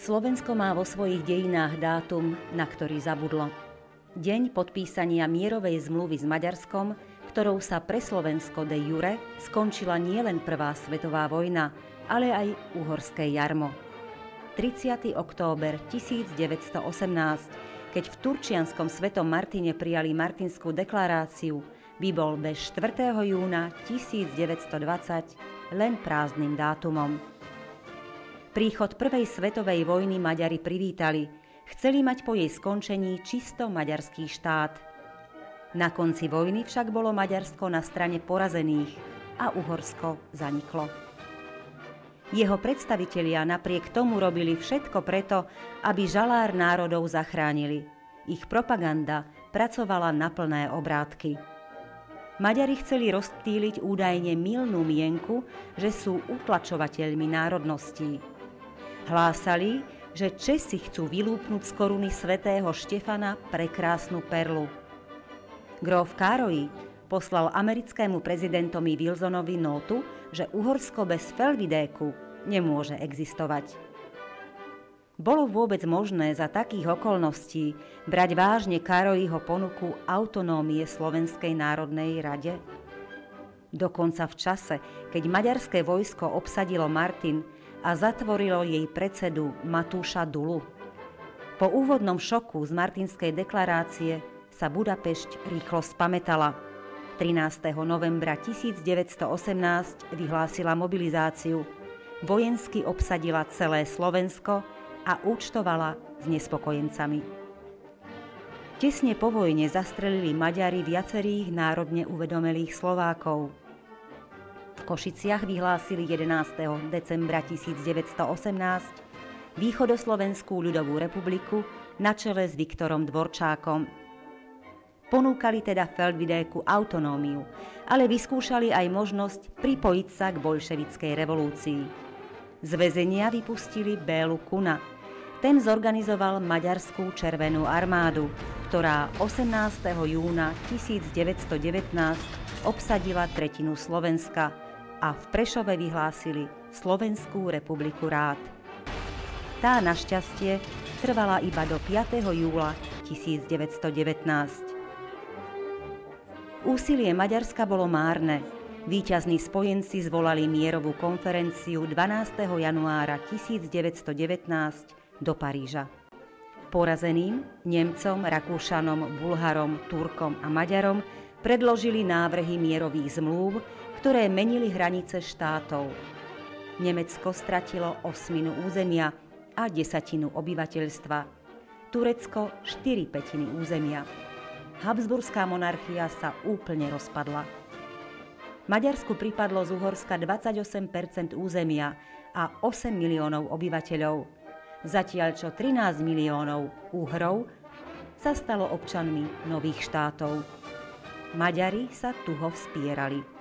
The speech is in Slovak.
Slovensko má vo svojich dejinách dátum, na ktorý zabudlo. Deň podpísania mierovej zmluvy s Maďarskom, ktorou sa pre Slovensko de jure skončila nielen Prvá svetová vojna, ale aj uhorské jarmo. 30. október 1918, keď v turčianskom Svetom Martine prijali Martinskú deklaráciu, by bol bez 4. júna 1920 len prázdnym dátumom. Príchod Prvej svetovej vojny Maďari privítali, chceli mať po jej skončení čisto maďarský štát. Na konci vojny však bolo Maďarsko na strane porazených a Uhorsko zaniklo. Jeho predstavitelia napriek tomu robili všetko preto, aby žalár národov zachránili. Ich propaganda pracovala na plné obrátky. Maďari chceli rozptýliť údajne mylnú mienku, že sú utlačovateľmi národností. Hlásali, že Česi chcú vylúpnuť z koruny svätého Štefana prekrásnu perlu. Gróf Károly poslal americkému prezidentovi Wilsonovi nótu, že Uhorsko bez Felvidéku nemôže existovať. Bolo vôbec možné za takých okolností brať vážne Károlyho ponuku autonómie Slovenskej národnej rade? Dokonca v čase, keď maďarské vojsko obsadilo Martin a zatvorilo jej predsedu Matúša Dulu. Po úvodnom šoku z Martinskej deklarácie sa Budapešť rýchlo spamätala. 13. novembra 1918 vyhlásila mobilizáciu, vojensky obsadila celé Slovensko a účtovala s nespokojencami. Tesne po vojne zastrelili Maďari viacerých národne uvedomelých Slovákov. V Košiciach vyhlásili 11. decembra 1918 Východoslovenskú ľudovú republiku na čele s Viktorom Dvorčákom. Ponúkali teda Feldvidéku autonómiu, ale vyskúšali aj možnosť pripojiť sa k bolševickej revolúcii. Z väzenia vypustili Bélu Kuna. Ten zorganizoval Maďarskú červenú armádu, ktorá 18. júna 1919 obsadila tretinu Slovenska a v Prešove vyhlásili Slovenskú republiku rád. Tá našťastie trvala iba do 5. júla 1919. Úsilie Maďarska bolo márne. Víťazní spojenci zvolali mierovú konferenciu 12. januára 1919 do Paríža. Porazeným Nemcom, Rakúšanom, Bulharom, Turkom a Maďarom predložili návrhy mierových zmlúv, ktoré menili hranice štátov. Nemecko stratilo 1/8 územia a 1/10 obyvateľstva. Turecko 4/5 územia. Habsburská monarchia sa úplne rozpadla. Maďarsku pripadlo z Uhorska 28% územia a 8 miliónov obyvateľov, zatiaľ čo 13 miliónov Uhrov sa stalo občanmi nových štátov. Maďari sa tuho vspierali.